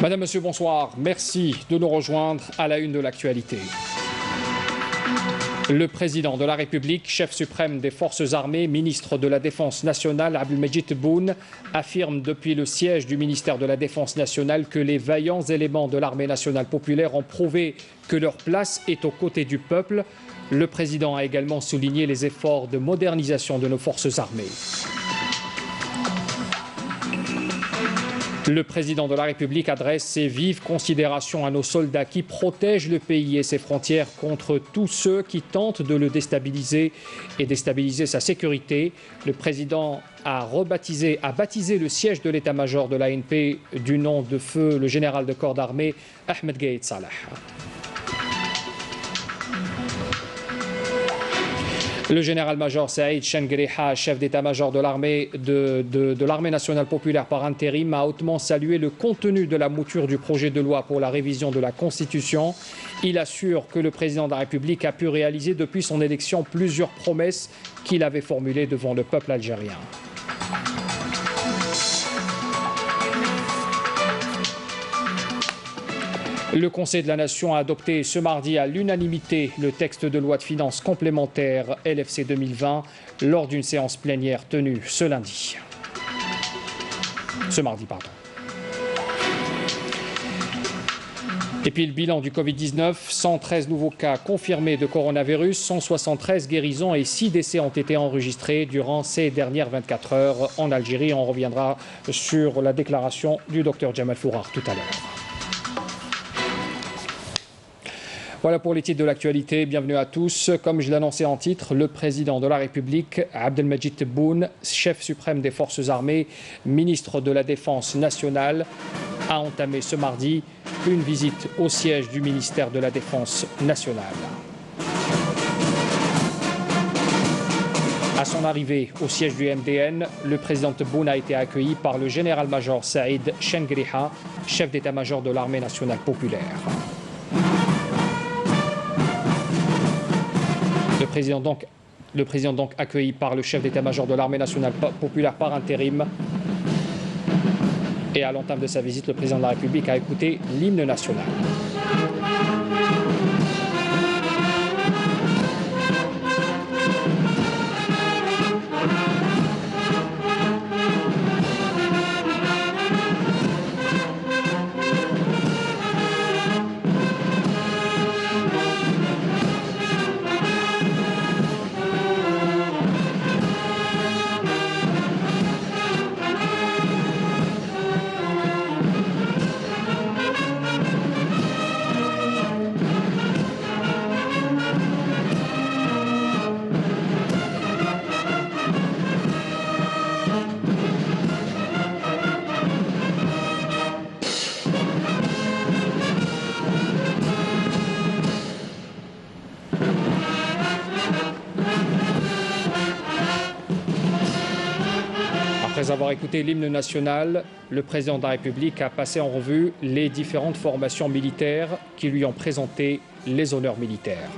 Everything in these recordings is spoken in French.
Madame, Monsieur, bonsoir. Merci de nous rejoindre à la une de l'actualité. Le président de la République, chef suprême des forces armées, ministre de la Défense nationale, Abdelmajid Tebboune, affirme depuis le siège du ministère de la Défense nationale que les vaillants éléments de l'armée nationale populaire ont prouvé que leur place est aux côtés du peuple. Le président a également souligné les efforts de modernisation de nos forces armées. Le président de la République adresse ses vives considérations à nos soldats qui protègent le pays et ses frontières contre tous ceux qui tentent de le déstabiliser et déstabiliser sa sécurité. Le président a baptisé le siège de l'état-major de l'ANP du nom de feu le général de corps d'armée Ahmed Gaïd Salah. Le général-major Saïd Chengriha, chef d'état-major de l'armée de l'armée nationale populaire par intérim, a hautement salué le contenu de la mouture du projet de loi pour la révision de la Constitution. Il assure que le président de la République a pu réaliser depuis son élection plusieurs promesses qu'il avait formulées devant le peuple algérien. Le Conseil de la Nation a adopté ce mardi à l'unanimité le texte de loi de finances complémentaire LFC 2020 lors d'une séance plénière tenue ce mardi. Et puis le bilan du Covid-19, 113 nouveaux cas confirmés de coronavirus, 173 guérisons et 6 décès ont été enregistrés durant ces dernières 24 heures en Algérie. On reviendra sur la déclaration du docteur Jamal Fourar tout à l'heure. Voilà pour les titres de l'actualité. Bienvenue à tous. Comme je l'annonçais en titre, le président de la République, Abdelmajid Tebboune, chef suprême des forces armées, ministre de la Défense nationale, a entamé ce mardi une visite au siège du ministère de la Défense nationale. À son arrivée au siège du MDN, le président Tebboune a été accueilli par le général-major Saïd Chengriha, chef d'état-major de l'armée nationale populaire. Le président donc accueilli par le chef d'état-major de l'armée nationale populaire par intérim. Et à l'entame de sa visite, le président de la République a écouté l'hymne national. Après avoir écouté l'hymne national, le président de la République a passé en revue les différentes formations militaires qui lui ont présenté les honneurs militaires.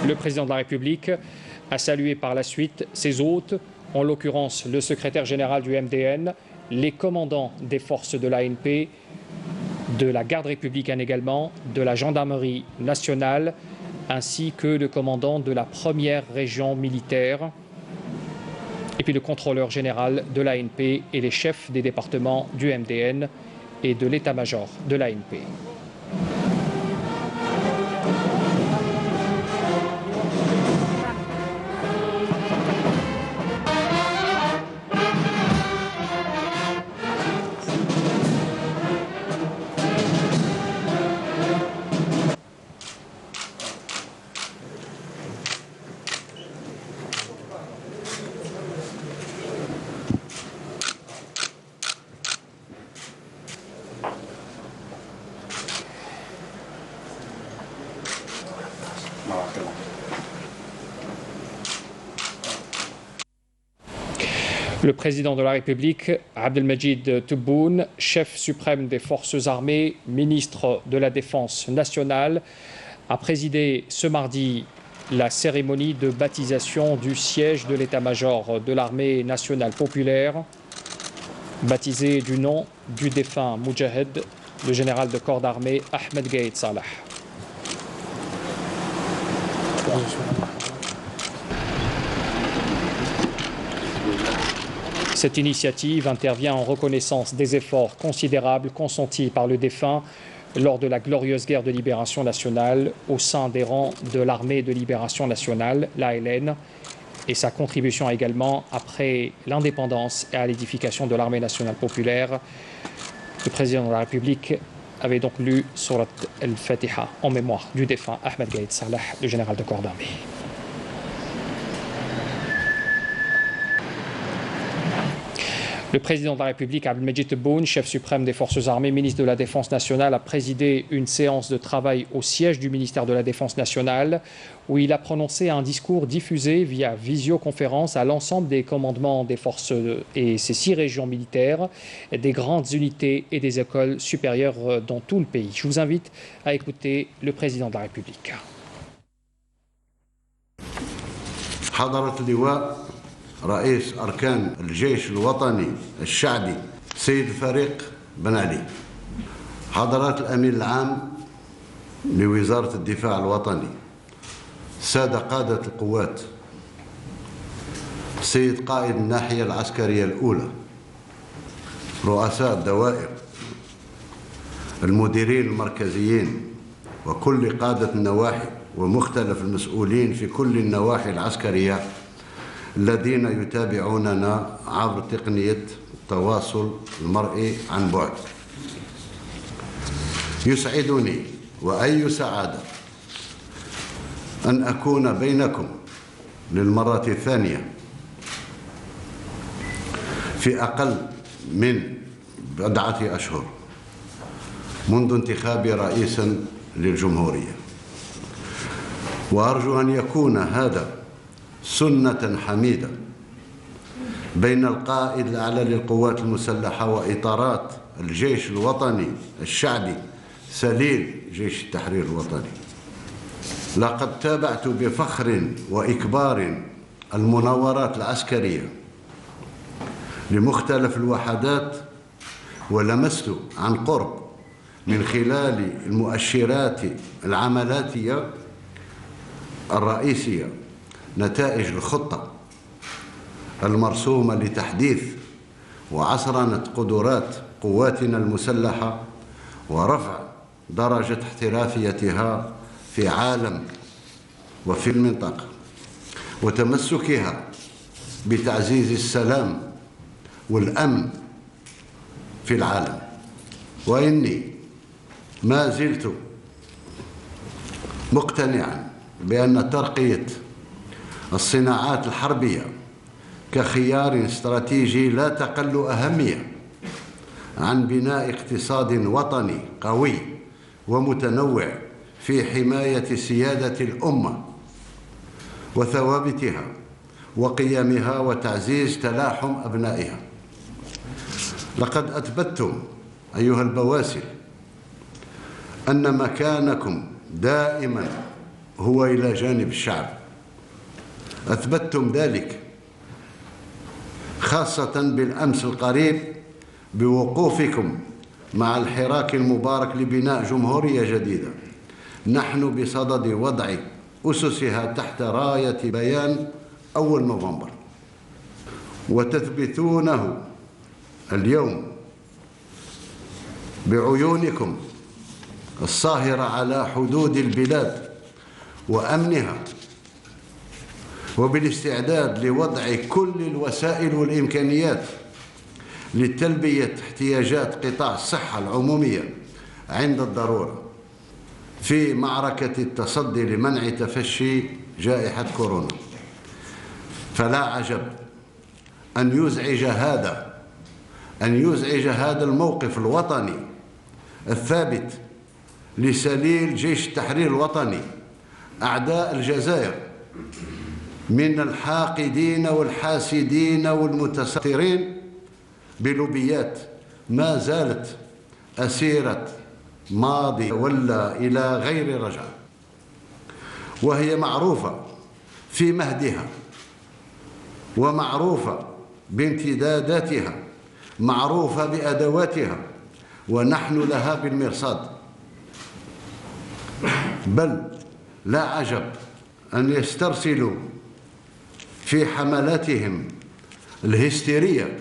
Le président de la République a salué par la suite ses hôtes, en l'occurrence le secrétaire général du MDN, les commandants des forces de l'ANP, de la garde républicaine également, de la gendarmerie nationale, ainsi que le commandant de la première région militaire, et puis le contrôleur général de l'ANP et les chefs des départements du MDN et de l'état-major de l'ANP. Le président de la République, Abdelmajid Tebboune, chef suprême des forces armées, ministre de la Défense nationale, a présidé ce mardi la cérémonie de baptisation du siège de l'état-major de l'armée nationale populaire, baptisé du nom du défunt Moudjahed, le général de corps d'armée Ahmed Gaïd Salah. Cette initiative intervient en reconnaissance des efforts considérables consentis par le défunt lors de la glorieuse guerre de libération nationale au sein des rangs de l'armée de libération nationale, l'ALN, et sa contribution également après l'indépendance et à l'édification de l'armée nationale populaire. Le président de la République avait donc lu Surat al-Fatiha en mémoire du défunt Ahmed Gaïd Salah, le général de corps d'armée. Le président de la République, Abdelmajid Tebboune, chef suprême des forces armées, ministre de la Défense nationale, a présidé une séance de travail au siège du ministère de la Défense nationale où il a prononcé un discours diffusé via visioconférence à l'ensemble des commandements des forces et ses 6 régions militaires, des grandes unités et des écoles supérieures dans tout le pays. Je vous invite à écouter le président de la République. رئيس أركان الجيش الوطني الشعبي سيد فريق بن علي، حضرات الأمين العام لوزارة الدفاع الوطني، سادة قادة القوات، سيد قائد الناحية العسكرية الأولى، رؤساء الدوائر، المديرين المركزيين وكل قادة النواحي ومختلف المسؤولين في كل النواحي العسكرية الذين يتابعوننا عبر تقنية التواصل المرئي عن بعد. يسعدني وأي سعادة أن أكون بينكم للمرة الثانية في أقل من 10 أشهر منذ انتخاب رئيس للجمهورية، وأرجو أن يكون هذا سنة حميدة بين القائد الأعلى للقوات المسلحة وإطارات الجيش الوطني الشعبي سليل جيش التحرير الوطني. لقد تابعت بفخر وإكبار المناورات العسكرية لمختلف الوحدات ولمست عن قرب من خلال المؤشرات العملاتية الرئيسية نتائج الخطة المرسومة لتحديث وعصرنة قدرات قواتنا المسلحة ورفع درجة احترافيتها في عالم وفي المنطقة، وتمسكها بتعزيز السلام والأمن في العالم. وإني ما زلت مقتنعا بأن ترقية الصناعات الحربية كخيار استراتيجي لا تقل أهمية عن بناء اقتصاد وطني قوي ومتنوع في حماية سيادة الأمة وثوابتها وقيمها وتعزيز تلاحم أبنائها. لقد أثبتتم أيها البواسل أن مكانكم دائما هو إلى جانب الشعب. أثبتتم ذلك خاصة بالأمس القريب بوقوفكم مع الحراك المبارك لبناء جمهورية جديدة نحن بصدد وضع أسسها تحت راية بيان 1 نوفمبر، وتثبتونه اليوم بعيونكم الصاهرة على حدود البلاد وأمنها، وبالاستعداد لوضع كل الوسائل والإمكانيات لتلبية احتياجات قطاع الصحة العمومية عند الضرورة في معركة التصدي لمنع تفشي جائحة كورونا. فلا عجب أن يزعج هذا الموقف الوطني الثابت لسليل جيش التحرير الوطني أعداء الجزائر من الحاقدين والحاسدين والمتسترين بلوبيات ما زالت أسيرة ماضي ولا إلى غير رجعة، وهي معروفة في مهدها ومعروفة بامتداداتها، معروفة بأدواتها، ونحن لها بالمرصاد. بل لا عجب أن يسترسلوا في حملاتهم الهستيرية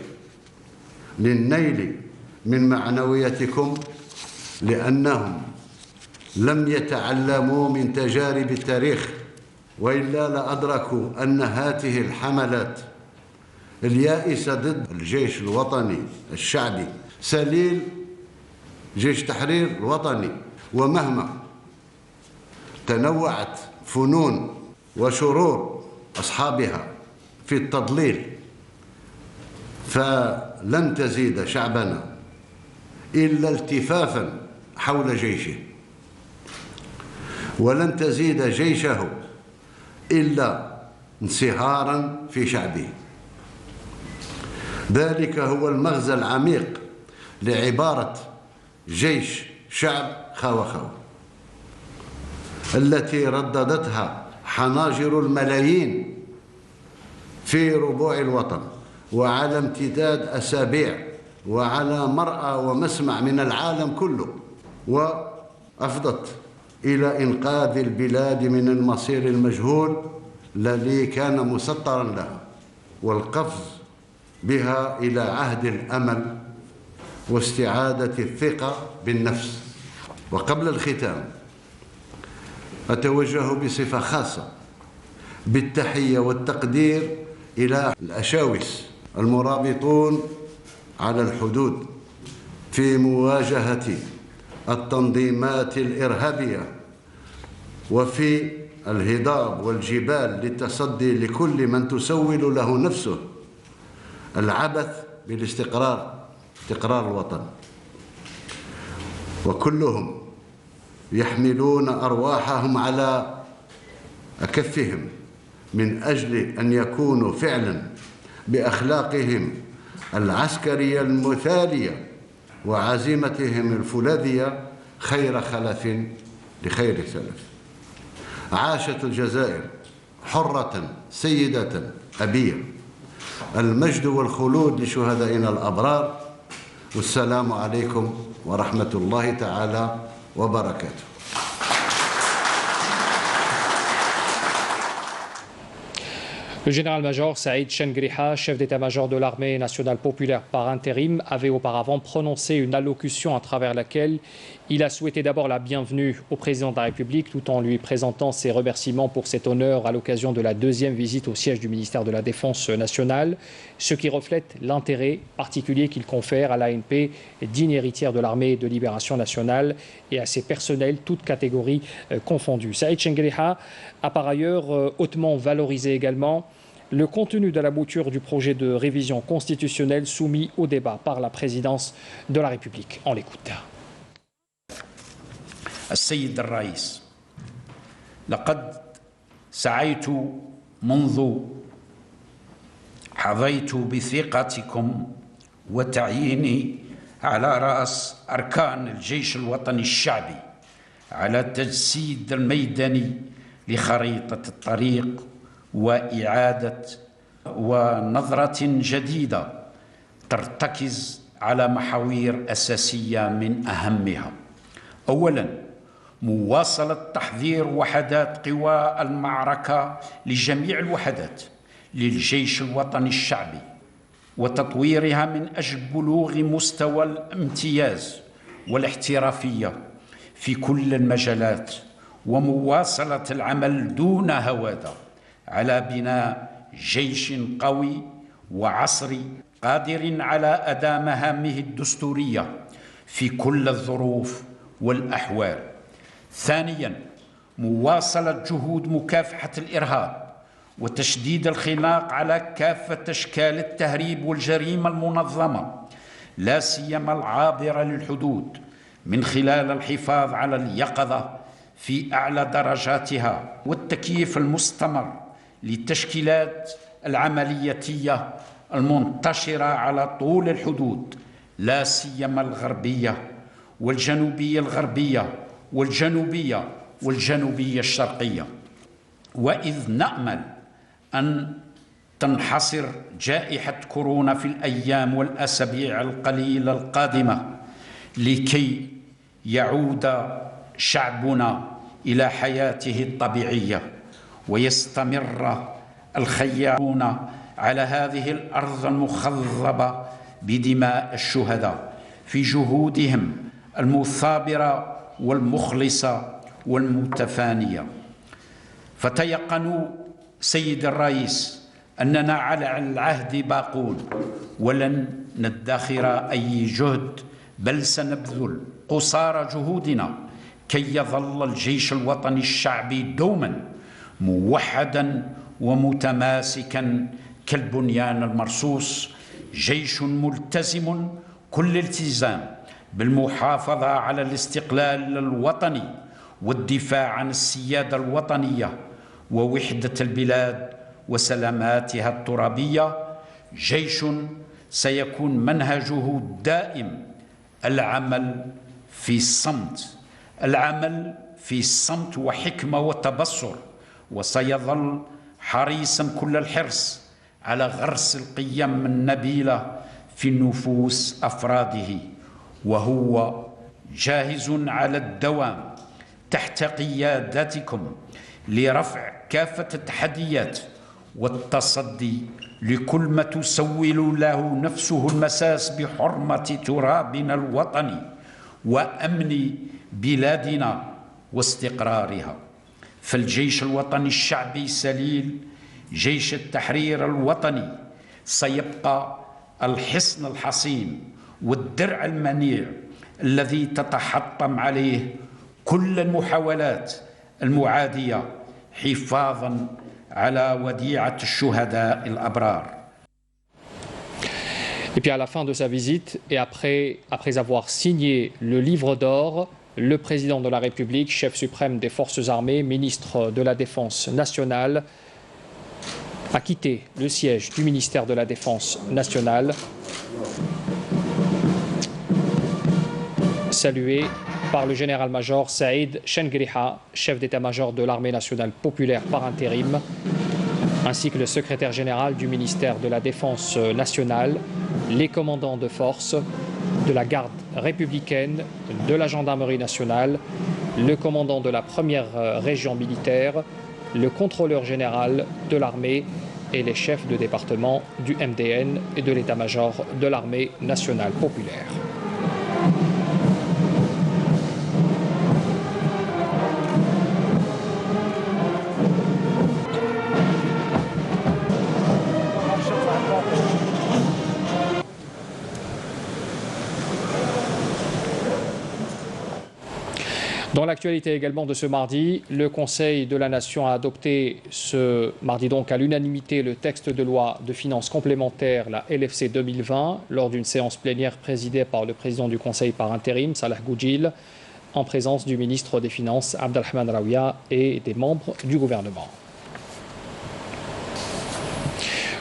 للنيل من معنوياتكم، لأنهم لم يتعلموا من تجارب التاريخ، وإلا لأدركوا أن هذه الحملات اليائسة ضد الجيش الوطني الشعبي سليل جيش تحرير الوطني، ومهما تنوعت فنون وشرور أصحابها في التضليل فلن تزيد شعبنا إلا التفافا حول جيشه، ولن تزيد جيشه إلا انصهارا في شعبه. ذلك هو المغزى العميق لعبارة جيش شعب خاوة خاوة التي رددتها حناجر الملايين في ربوع الوطن وعلى امتداد أسابيع وعلى مرأى ومسمع من العالم كله، وأفضت إلى إنقاذ البلاد من المصير المجهول الذي كان مسطرا لها، والقفز بها إلى عهد الأمل واستعادة الثقة بالنفس. وقبل الختام أتوجه بصفة خاصة بالتحية والتقدير إلى الأشاوس المرابطون على الحدود في مواجهة التنظيمات الإرهابية وفي الهضاب والجبال للتصدي لكل من تسول له نفسه العبث بالاستقرار، استقرار الوطن. وكلهم يحملون أرواحهم على أكفهم من أجل أن يكونوا فعلا بأخلاقهم العسكرية المثالية وعزيمتهم الفولاذية خير خلف لخير سلف. عاشت الجزائر حرة سيدة أبية. المجد والخلود لشهدائنا الأبرار، والسلام عليكم ورحمة الله تعالى وبركاته. Le général-major Saïd Chengriha, chef d'état-major de l'armée nationale populaire par intérim, avait auparavant prononcé une allocution à travers laquelle il a souhaité d'abord la bienvenue au président de la République tout en lui présentant ses remerciements pour cet honneur à l'occasion de la deuxième visite au siège du ministère de la Défense nationale, ce qui reflète l'intérêt particulier qu'il confère à l'ANP, digne héritière de l'armée de libération nationale, et à ses personnels, toutes catégories confondues. Saïd Chengriha a par ailleurs hautement valorisé également le contenu de la mouture du projet de révision constitutionnelle soumis au débat par la présidence de la République. On l'écoute. السيد الرئيس، لقد سعيت منذ حظيت بثقتكم وتعييني على رأس أركان الجيش الوطني الشعبي على التجسيد الميداني لخريطة الطريق وإعادة ونظرة جديدة ترتكز على محاور أساسية من أهمها: أولاً، مواصلة تحضير وحدات قوى المعركة لجميع الوحدات للجيش الوطني الشعبي وتطويرها من أجل بلوغ مستوى الامتياز والاحترافية في كل المجالات، ومواصلة العمل دون هوادة على بناء جيش قوي وعصري قادر على أداء مهامه الدستورية في كل الظروف والأحوال. ثانياً، مواصلة جهود مكافحة الإرهاب وتشديد الخناق على كافة أشكال التهريب والجريمة المنظمة، لا سيما العابرة للحدود، من خلال الحفاظ على اليقظة في أعلى درجاتها والتكييف المستمر للتشكيلات العملياتية المنتشرة على طول الحدود، لا سيما الغربية والجنوبية الغربية والجنوبية الشرقية. وإذ نأمل أن تنحصر جائحة كورونا في الأيام والأسابيع القليلة القادمة لكي يعود شعبنا إلى حياته الطبيعية ويستمر الخيارون على هذه الأرض المخضبة بدماء الشهداء في جهودهم المثابرة والمخلصة والمتفانية. فتيقنوا سيد الرئيس أننا على العهد باقون ولن ندخر أي جهد، بل سنبذل قصارى جهودنا كي يظل الجيش الوطني الشعبي دوما موحدا ومتماسكا كالبنيان المرصوص، جيش ملتزم كل التزام بالمحافظة على الاستقلال الوطني والدفاع عن السيادة الوطنية ووحدة البلاد وسلاماتها الترابية، جيش سيكون منهجه الدائم العمل في الصمت وحكمة وتبصر، وسيظل حريصا كل الحرص على غرس القيم النبيلة في نفوس أفراده، وهو جاهز على الدوام تحت قيادتكم لرفع كافة التحديات والتصدي لكل ما تسول له نفسه المساس بحرمة ترابنا الوطني وأمن بلادنا واستقرارها. فالجيش الوطني الشعبي سليل جيش التحرير الوطني سيبقى الحصن الحصين والدرع المنيع الذي تتحطم عليه كل المحاولات المعادية حفاظا على وديعة الشهداء الأبرار. Et puis à la fin de sa visite, et après avoir signé le livre d'or, le président de la République, chef suprême des forces armées, ministre de la Défense nationale, a quitté le siège du ministère de la Défense nationale, salué par le général-major Saïd Chengriha, chef d'état-major de l'armée nationale populaire par intérim, ainsi que le secrétaire général du ministère de la Défense nationale, les commandants de force de la garde républicaine, de la gendarmerie nationale, le commandant de la première région militaire, le contrôleur général de l'armée et les chefs de département du MDN et de l'état-major de l'armée nationale populaire. Dans l'actualité également de ce mardi, le Conseil de la Nation a adopté ce mardi donc à l'unanimité le texte de loi de finances complémentaires, la LFC 2020, lors d'une séance plénière présidée par le président du Conseil par intérim, Salah Goudjil, en présence du ministre des Finances, Abdelrahman Raouia, et des membres du gouvernement.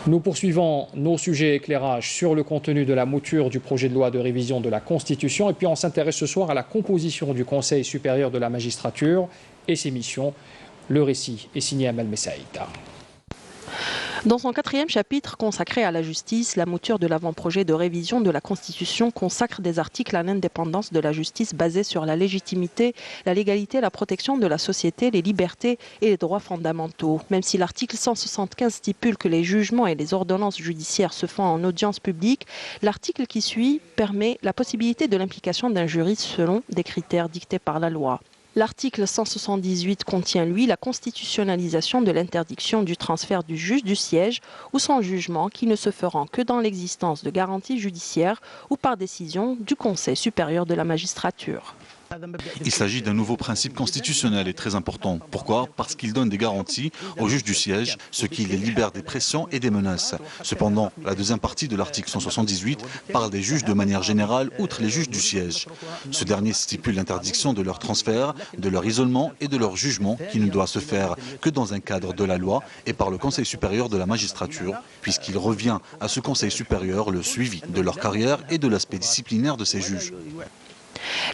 Nous poursuivons nos sujets éclairage sur le contenu de la mouture du projet de loi de révision de la Constitution et puis on s'intéresse ce soir à la composition du Conseil supérieur de la magistrature et ses missions. Le récit est signé Amel Messaïta. Dans son 4e chapitre consacré à la justice, la mouture de l'avant-projet de révision de la Constitution consacre des articles à l'indépendance de la justice basés sur la légitimité, la légalité, la protection de la société, les libertés et les droits fondamentaux. Même si l'article 175 stipule que les jugements et les ordonnances judiciaires se font en audience publique, l'article qui suit permet la possibilité de l'implication d'un juriste selon des critères dictés par la loi. L'article 178 contient, lui, la constitutionnalisation de l'interdiction du transfert du juge du siège ou son jugement qui ne se feront que dans l'existence de garanties judiciaires ou par décision du Conseil supérieur de la magistrature. Il s'agit d'un nouveau principe constitutionnel et très important. Pourquoi? Parce qu'il donne des garanties aux juges du siège, ce qui les libère des pressions et des menaces. Cependant, la deuxième partie de l'article 178 parle des juges de manière générale, outre les juges du siège. Ce dernier stipule l'interdiction de leur transfert, de leur isolement et de leur jugement qui ne doit se faire que dans un cadre de la loi et par le Conseil supérieur de la magistrature, puisqu'il revient à ce Conseil supérieur le suivi de leur carrière et de l'aspect disciplinaire de ces juges.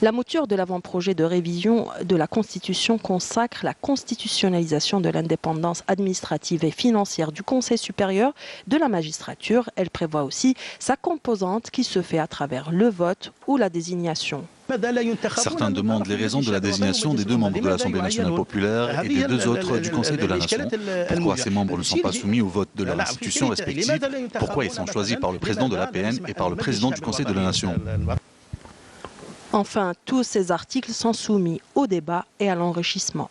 La mouture de l'avant-projet de révision de la Constitution consacre la constitutionnalisation de l'indépendance administrative et financière du Conseil supérieur de la magistrature. Elle prévoit aussi sa composante qui se fait à travers le vote ou la désignation. Certains demandent les raisons de la désignation des 2 membres de l'Assemblée nationale populaire et des 2 autres du Conseil de la Nation. Pourquoi ces membres ne sont pas soumis au vote de leurs institutions respectives? Pourquoi ils sont choisis par le président de l'APN et par le président du Conseil de la Nation? Enfin, tous ces articles sont soumis au débat et à l'enrichissement.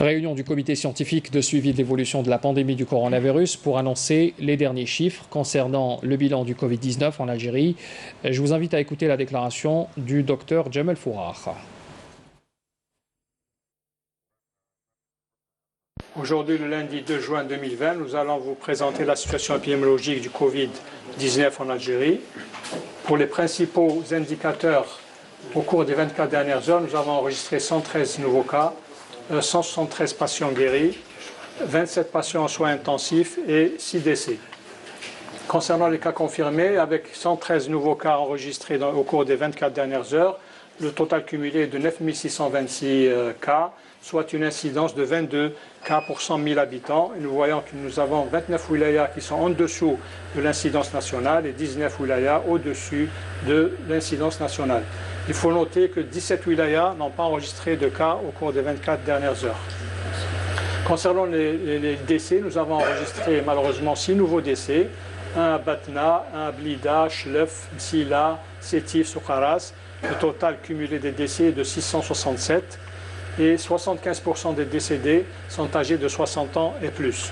Réunion du comité scientifique de suivi de l'évolution de la pandémie du coronavirus pour annoncer les derniers chiffres concernant le bilan du Covid-19 en Algérie. Je vous invite à écouter la déclaration du docteur Jamel Fourar. Aujourd'hui, le lundi 2 juin 2020, nous allons vous présenter la situation épidémiologique du Covid-19 en Algérie. Pour les principaux indicateurs, au cours des 24 dernières heures, nous avons enregistré 113 nouveaux cas, 173 patients guéris, 27 patients en soins intensifs et 6 décès. Concernant les cas confirmés, avec 113 nouveaux cas enregistrés au cours des 24 dernières heures, le total cumulé est de 9626 cas, soit une incidence de 22 cas pour 100 000 habitants. Et nous voyons que nous avons 29 wilayas qui sont en dessous de l'incidence nationale et 19 wilayas au-dessus de l'incidence nationale. Il faut noter que 17 wilayas n'ont pas enregistré de cas au cours des 24 dernières heures. Concernant les décès, nous avons enregistré malheureusement 6 nouveaux décès. Un à Batna, un à Blida, Chlef, Sila, Sétif, Soukaras. Le total cumulé des décès est de 667 et 75% des décédés sont âgés de 60 ans et plus.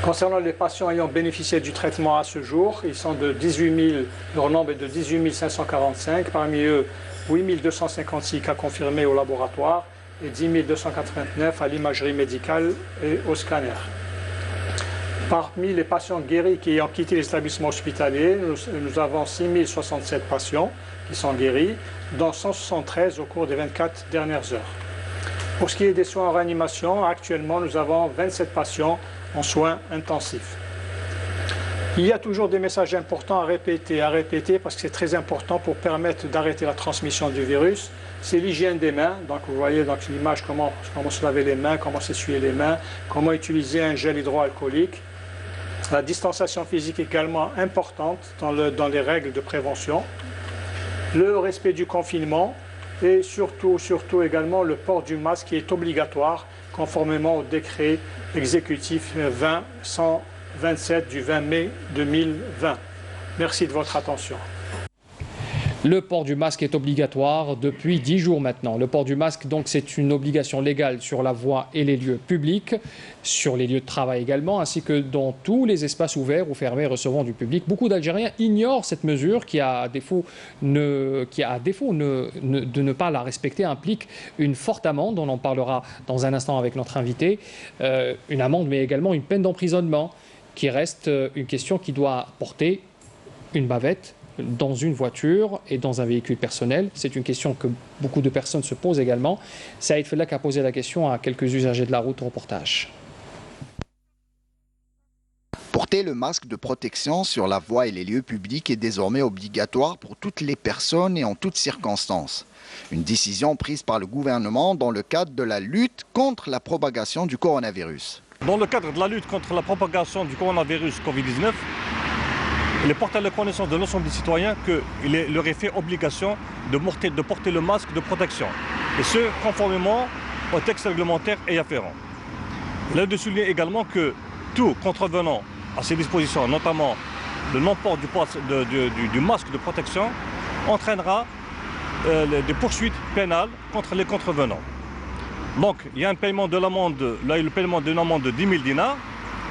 Concernant les patients ayant bénéficié du traitement à ce jour, ils sont de 18 000, leur nombre est de 18 545, parmi eux 8 256 cas confirmés au laboratoire et 10 289 à l'imagerie médicale et au scanner. Parmi les patients guéris qui ont quitté l'établissement hospitalier, nous avons 6 067 patients qui sont guéris, dont 173 au cours des 24 dernières heures. Pour ce qui est des soins en réanimation, actuellement nous avons 27 patients en soins intensifs. Il y a toujours des messages importants à répéter parce que c'est très important pour permettre d'arrêter la transmission du virus. C'est l'hygiène des mains, donc vous voyez dans l'image comment se laver les mains, comment s'essuyer les mains, comment utiliser un gel hydroalcoolique. La distanciation physique est également importante dans les règles de prévention. Le respect du confinement et surtout également le port du masque qui est obligatoire conformément au décret exécutif 20-127 du 20 mai 2020. Merci de votre attention. Le port du masque est obligatoire depuis 10 jours maintenant. Le port du masque, donc, c'est une obligation légale sur la voie et les lieux publics, sur les lieux de travail également, ainsi que dans tous les espaces ouverts ou fermés recevant du public. Beaucoup d'Algériens ignorent cette mesure qui, à défaut de ne pas la respecter, implique une forte amende. On en parlera dans un instant avec notre invité. Une amende, mais également une peine d'emprisonnement, qui reste une question qui doit porter une bavette dans une voiture et dans un véhicule personnel. C'est une question que beaucoup de personnes se posent également. Saïd Fellak a posé la question à quelques usagers de la route au reportage. Porter le masque de protection sur la voie et les lieux publics est désormais obligatoire pour toutes les personnes et en toutes circonstances. Une décision prise par le gouvernement dans le cadre de la lutte contre la propagation du coronavirus. Dans le cadre de la lutte contre la propagation du coronavirus Covid-19, il est porté à la connaissance de l'ensemble des citoyens qu'il leur est fait obligation de porter le masque de protection, et ce, conformément au texte réglementaire et afférent. Il est de souligner également que tout contrevenant à ces dispositions, notamment le non-port du masque de protection, entraînera des poursuites pénales contre les contrevenants. Donc il y a un paiement de l'amende, le paiement d'une amende de 10 000 dinars.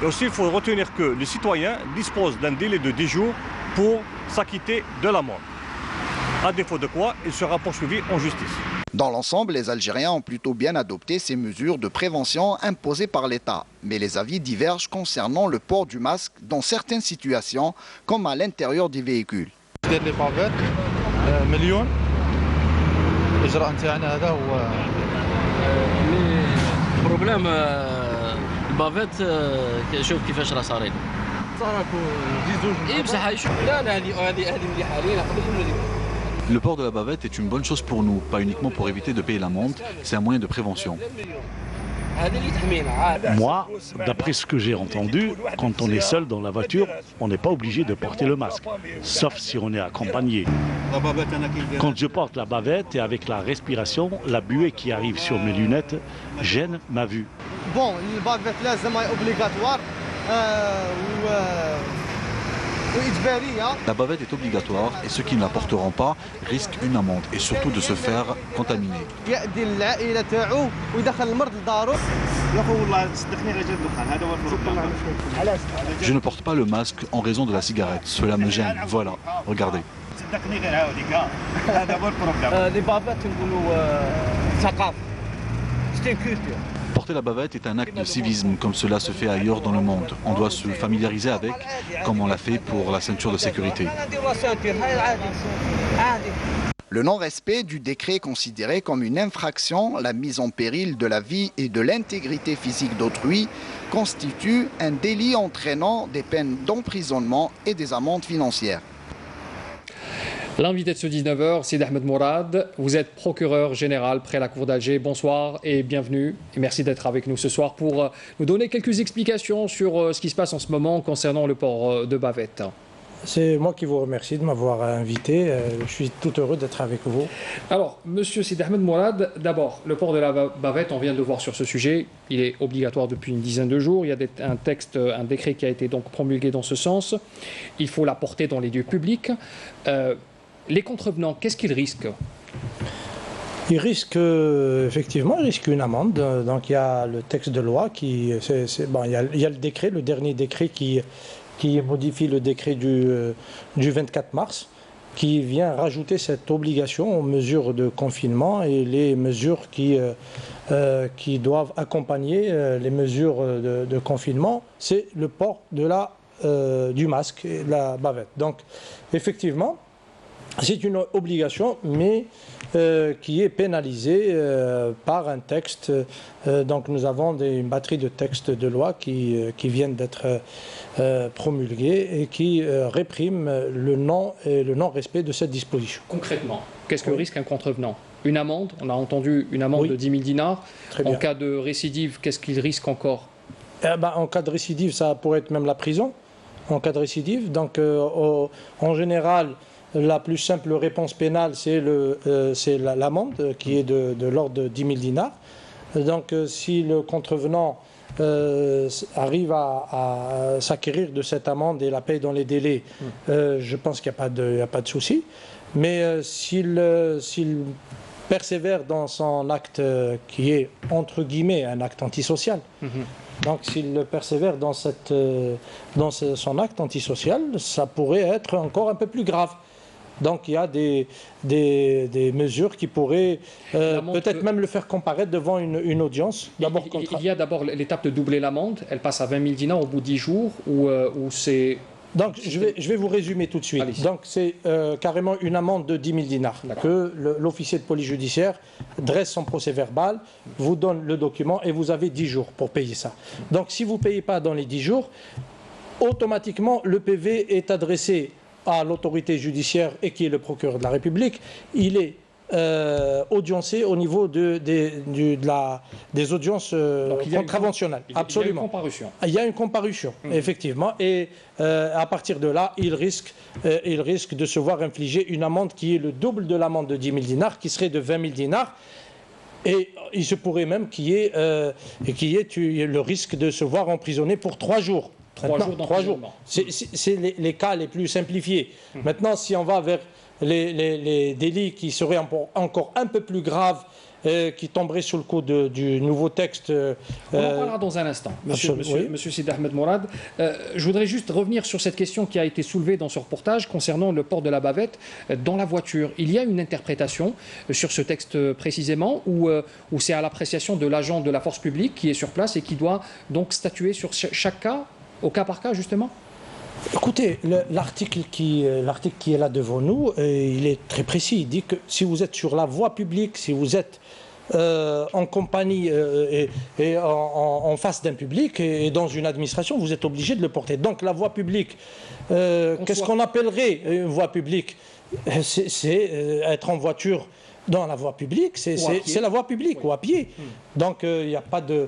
Et aussi, il faut retenir que les citoyens disposent d'un délai de 10 jours pour s'acquitter de l'amende. à défaut de quoi il sera poursuivi en justice. Dans l'ensemble, les Algériens ont plutôt bien adopté ces mesures de prévention imposées par l'État. Mais les avis divergent concernant le port du masque dans certaines situations, comme à l'intérieur des véhicules. Le port de la bavette est une bonne chose pour nous, pas uniquement pour éviter de payer l'amende, c'est un moyen de prévention. Moi, d'après ce que j'ai entendu, quand on est seul dans la voiture, on n'est pas obligé de porter le masque, sauf si on est accompagné. Quand je porte la bavette et avec la respiration, la buée qui arrive sur mes lunettes gêne ma vue. Bon, la bavette est obligatoire. La bavette est obligatoire et ceux qui ne la porteront pas risquent une amende et surtout de se faire contaminer. Je ne porte pas le masque en raison de la cigarette. Cela me gêne. Voilà, regardez. Porter la bavette est un acte de civisme, comme cela se fait ailleurs dans le monde. On doit se familiariser avec, comme on l'a fait pour la ceinture de sécurité. Le non-respect du décret est considéré comme une infraction. La mise en péril de la vie et de l'intégrité physique d'autrui constitue un délit entraînant des peines d'emprisonnement et des amendes financières. L'invité de ce 19h, Sidi Ahmed Mourad, vous êtes procureur général près la Cour d'Alger. Bonsoir et bienvenue. Et merci d'être avec nous ce soir pour nous donner quelques explications sur ce qui se passe en ce moment concernant le port de bavette. C'est moi qui vous remercie de m'avoir invité. Je suis tout heureux d'être avec vous. Alors, monsieur Sidi Ahmed Mourad, d'abord, le port de la bavette, on vient de le voir sur ce sujet. Il est obligatoire depuis une dizaine de jours. Il y a un décret qui a été donc promulgué dans ce sens. Il faut la porter dans les lieux publics. Les contrevenants, qu'est-ce qu'ils risquent? Ils risquent effectivement une amende. Donc il y a le texte de loi qui, bon, il y a le décret, le dernier décret qui modifie le décret du 24 mars, qui vient rajouter cette obligation aux mesures de confinement et les mesures qui doivent accompagner les mesures de confinement, c'est le port du masque et de la bavette. Donc effectivement, c'est une obligation, mais qui est pénalisée par un texte. Donc nous avons une batterie de textes de loi qui viennent d'être promulgués et qui répriment le non-respect de cette disposition. Concrètement, qu'est-ce que risque un contrevenant? Une amende, on a entendu une amende de 10 000 dinars. En cas de récidive, qu'est-ce qu'il risque encore? En cas de récidive, ça pourrait être même la prison. En cas de récidive, donc en général, la plus simple réponse pénale, c'est l'amende qui est de l'ordre de 10 000 dinars. Donc si le contrevenant arrive à s'acquérir de cette amende et la paye dans les délais, je pense qu'il n'y a pas de souci. Mais s'il persévère dans son acte qui est, entre guillemets, un acte antisocial, donc s'il persévère dans son acte antisocial, ça pourrait être encore un peu plus grave. Donc il y a des mesures qui pourraient peut-être même le faire comparaître devant une audience. Il y a d'abord l'étape de doubler l'amende, elle passe à 20 000 dinars au bout de 10 jours, ou c'est... Donc je vais vous résumer tout de suite. Donc c'est carrément une amende de 10 000 dinars que l'officier de police judiciaire dresse son procès verbal, vous donne le document et vous avez 10 jours pour payer ça. Donc si vous ne payez pas dans les 10 jours, automatiquement le PV est adressé à l'autorité judiciaire et qui est le procureur de la République. Il est audiencé au niveau des audiences contraventionnelles. Absolument. Il y a une comparution, effectivement. Et à partir de là, il risque de se voir infliger une amende qui est le double de l'amende de 10 000 dinars, qui serait de 20 000 dinars. Et il se pourrait même qu'il y ait le risque de se voir emprisonné pour 3 jours. 3 jours. C'est les cas les plus simplifiés. Maintenant, si on va vers les délits qui seraient encore un peu plus graves, qui tomberaient sous le coup du nouveau texte. On en parlera dans un instant, Monsieur Sidi Ahmed Mourad. Je voudrais juste revenir sur cette question qui a été soulevée dans ce reportage concernant le port de la bavette dans la voiture. Il y a une interprétation sur ce texte précisément où c'est à l'appréciation de l'agent de la force publique qui est sur place et qui doit donc statuer sur chaque cas, au cas par cas justement. Écoutez, l'article qui est là devant nous, il est très précis. Il dit que si vous êtes sur la voie publique, si vous êtes en compagnie et en face d'un public et dans une administration, vous êtes obligé de le porter. Donc la voie publique, qu'est-ce qu'on appellerait une voie publique? C'est être en voiture dans la voie publique, c'est la voie publique, ou à pied. Donc il n'y a pas de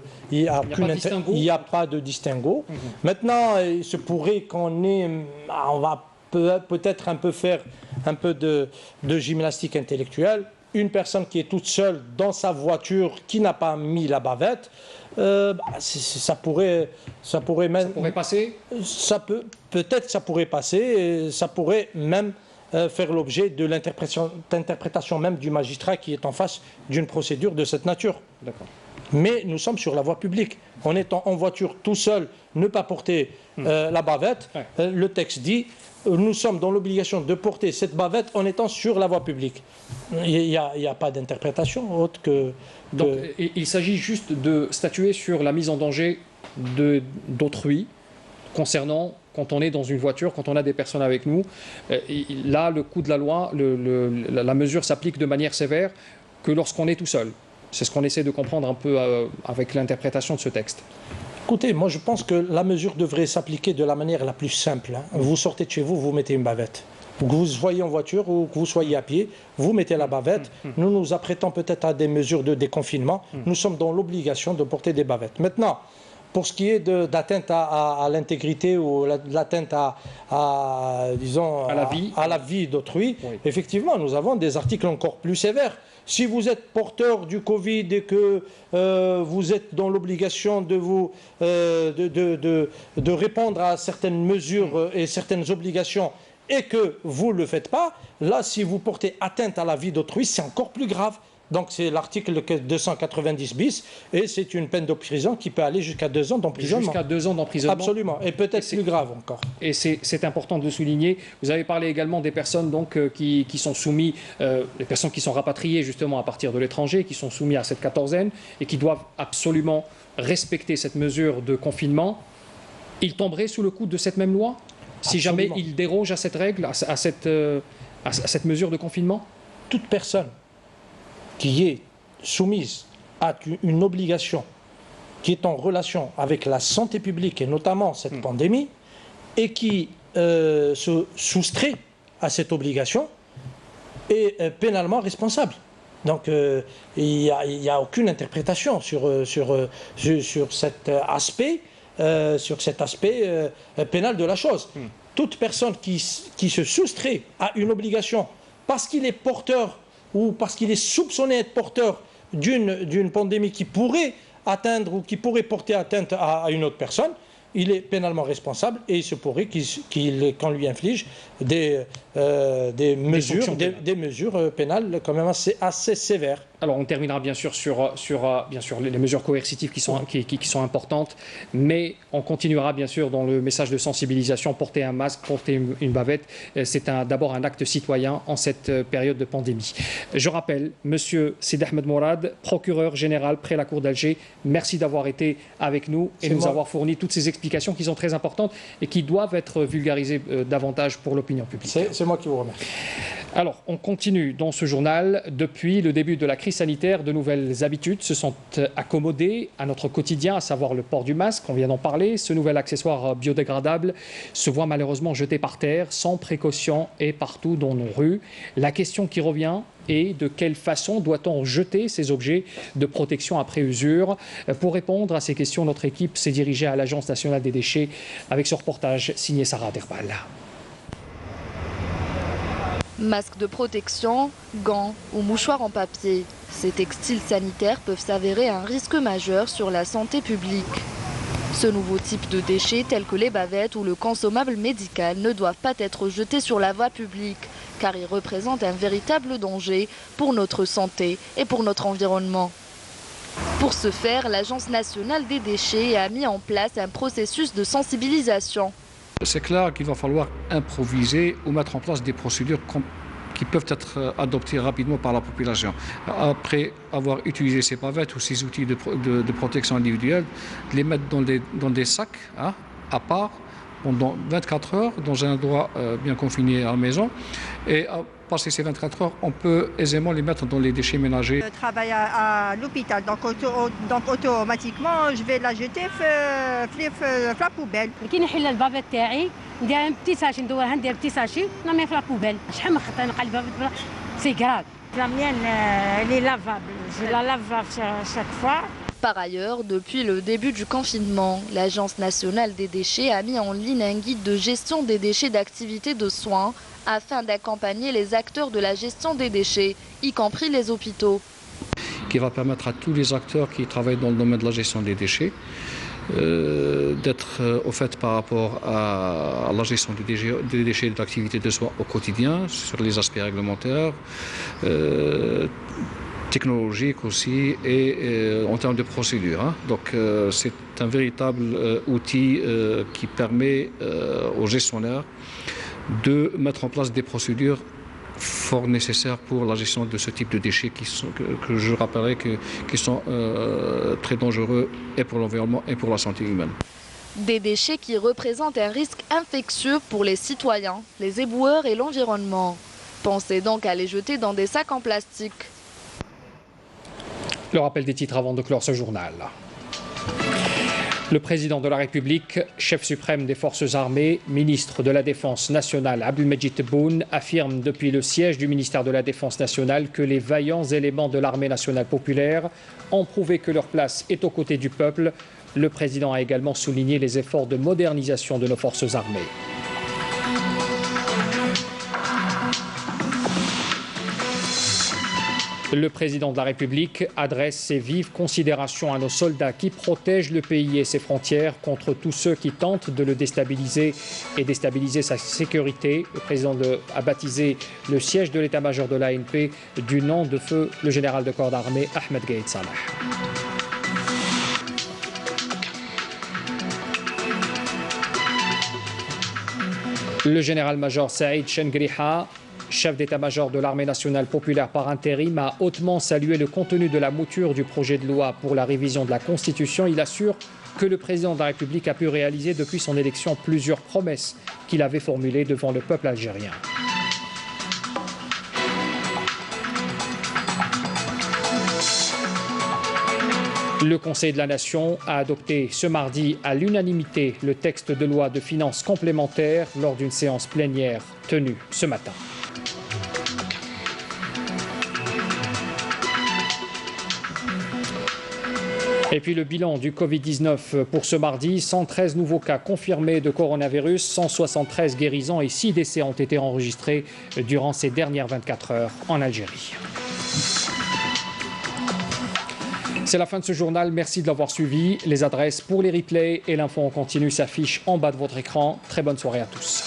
distinguo. Maintenant, il se pourrait on va peut-être un peu faire un peu de gymnastique intellectuelle. Une personne qui est toute seule dans sa voiture, qui n'a pas mis la bavette, ça pourrait passer. Peut-être ça pourrait passer, ça pourrait même faire l'objet de l'interprétation même du magistrat qui est en face d'une procédure de cette nature. Mais nous sommes sur la voie publique. En étant en voiture tout seul, ne pas porter la bavette, le texte dit nous sommes dans l'obligation de porter cette bavette en étant sur la voie publique. Il n'y a pas d'interprétation autre que... Donc il s'agit juste de statuer sur la mise en danger d'autrui concernant quand on est dans une voiture, quand on a des personnes avec nous. Là, le coup de la loi, la mesure s'applique de manière sévère que lorsqu'on est tout seul. C'est ce qu'on essaie de comprendre un peu avec l'interprétation de ce texte. Écoutez, moi je pense que la mesure devrait s'appliquer de la manière la plus simple. Vous sortez de chez vous, vous mettez une bavette. Que vous soyez en voiture ou que vous soyez à pied, vous mettez la bavette. Nous nous apprêtons peut-être à des mesures de déconfinement. Nous sommes dans l'obligation de porter des bavettes. Maintenant, pour ce qui est d'atteinte à l'intégrité ou l'atteinte à la vie d'autrui, effectivement, nous avons des articles encore plus sévères. Si vous êtes porteur du Covid et que vous êtes dans l'obligation de répondre à certaines mesures et certaines obligations et que vous ne le faites pas, là, si vous portez atteinte à la vie d'autrui, c'est encore plus grave. Donc c'est l'article 290 bis et c'est une peine de prison qui peut aller jusqu'à 2 ans d'emprisonnement. Jusqu'à 2 ans d'emprisonnement. Absolument, et peut-être plus grave encore. Et c'est important de le souligner. Vous avez parlé également des personnes donc, qui sont soumises, les personnes qui sont rapatriées justement à partir de l'étranger, qui sont soumises à cette quatorzaine et qui doivent absolument respecter cette mesure de confinement. Ils tomberaient sous le coup de cette même loi si jamais ils dérogent à cette règle, à cette mesure de confinement? Toute personne qui est soumise à une obligation qui est en relation avec la santé publique et notamment cette pandémie et qui se soustrait à cette obligation est pénalement responsable. Donc il n'y a aucune interprétation sur cet aspect, pénal de la chose. Toute personne qui se soustrait à une obligation parce qu'il est porteur ou parce qu'il est soupçonné d'être porteur d'une pandémie qui pourrait atteindre ou qui pourrait porter atteinte à une autre personne, il est pénalement responsable et il se pourrait qu'on lui inflige des mesures pénales quand même assez sévères. Alors on terminera bien sûr sur les mesures coercitives qui sont importantes, mais on continuera bien sûr dans le message de sensibilisation. Porter un masque, porter une bavette, c'est d'abord un acte citoyen en cette période de pandémie. Je rappelle, Monsieur Sidi Ahmed Mourad, procureur général près la Cour d'Alger, merci d'avoir été avec nous et nous avoir fourni toutes ces explications qui sont très importantes et qui doivent être vulgarisées davantage pour l'opinion publique. C'est moi qui vous remercie. Alors, on continue dans ce journal. Depuis le début de la crise sanitaire, de nouvelles habitudes se sont accommodées à notre quotidien, à savoir le port du masque, on vient d'en parler. Ce nouvel accessoire biodégradable se voit malheureusement jeté par terre, sans précaution et partout dans nos rues. La question qui revient est de quelle façon doit-on jeter ces objets de protection après usure? Pour répondre à ces questions, notre équipe s'est dirigée à l'Agence nationale des déchets avec ce reportage signé Sarah Derbal. Masques de protection, gants ou mouchoirs en papier, ces textiles sanitaires peuvent s'avérer un risque majeur sur la santé publique. Ce nouveau type de déchets, tels que les bavettes ou le consommable médical, ne doivent pas être jetés sur la voie publique, car il représente un véritable danger pour notre santé et pour notre environnement. Pour ce faire, l'Agence nationale des déchets a mis en place un processus de sensibilisation. C'est clair qu'il va falloir improviser ou mettre en place des procédures qui peuvent être adoptées rapidement par la population. Après avoir utilisé ces pavettes ou ces outils de protection individuelle, de les mettre dans des sacs à part pendant 24 heures dans un endroit bien confiné à la maison. Et passer ces 24 heures, on peut aisément les mettre dans les déchets ménagers. Je travaille à l'hôpital, donc automatiquement je vais la jeter dans la poubelle. C'est grave. La mienne, elle est lavable. Je la lave chaque fois. Par ailleurs, depuis le début du confinement, l'Agence nationale des déchets a mis en ligne un guide de gestion des déchets d'activités de soins afin d'accompagner les acteurs de la gestion des déchets, y compris les hôpitaux. Qui va permettre à tous les acteurs qui travaillent dans le domaine de la gestion des déchets d'être au fait par rapport à la gestion des déchets et de l'activité de soins au quotidien, sur les aspects réglementaires, technologiques aussi et en termes de procédures. Donc c'est un véritable outil qui permet aux gestionnaires de mettre en place des procédures fort nécessaires pour la gestion de ce type de déchets que je rappellerai qui sont très dangereux et pour l'environnement et pour la santé humaine. Des déchets qui représentent un risque infectieux pour les citoyens, les éboueurs et l'environnement. Pensez donc à les jeter dans des sacs en plastique. Le rappel des titres avant de clore ce journal. Le président de la République, chef suprême des forces armées, ministre de la Défense nationale Abdelmajid Tebboune, affirme depuis le siège du ministère de la Défense nationale que les vaillants éléments de l'armée nationale populaire ont prouvé que leur place est aux côtés du peuple. Le président a également souligné les efforts de modernisation de nos forces armées. Le président de la République adresse ses vives considérations à nos soldats qui protègent le pays et ses frontières contre tous ceux qui tentent de le déstabiliser et déstabiliser sa sécurité. Le président a baptisé le siège de l'état-major de l'ANP du nom de feu le général de corps d'armée Ahmed Gaïd Salah. Le général-major Saïd Chengriha, chef d'état-major de l'armée nationale populaire par intérim, a hautement salué le contenu de la mouture du projet de loi pour la révision de la Constitution. Il assure que le président de la République a pu réaliser depuis son élection plusieurs promesses qu'il avait formulées devant le peuple algérien. Le Conseil de la Nation a adopté ce mardi à l'unanimité le texte de loi de finances complémentaire lors d'une séance plénière tenue ce matin. Et puis le bilan du Covid-19 pour ce mardi, 113 nouveaux cas confirmés de coronavirus, 173 guérisons et 6 décès ont été enregistrés durant ces dernières 24 heures en Algérie. C'est la fin de ce journal, merci de l'avoir suivi. Les adresses pour les replays et l'info en continu s'affichent en bas de votre écran. Très bonne soirée à tous.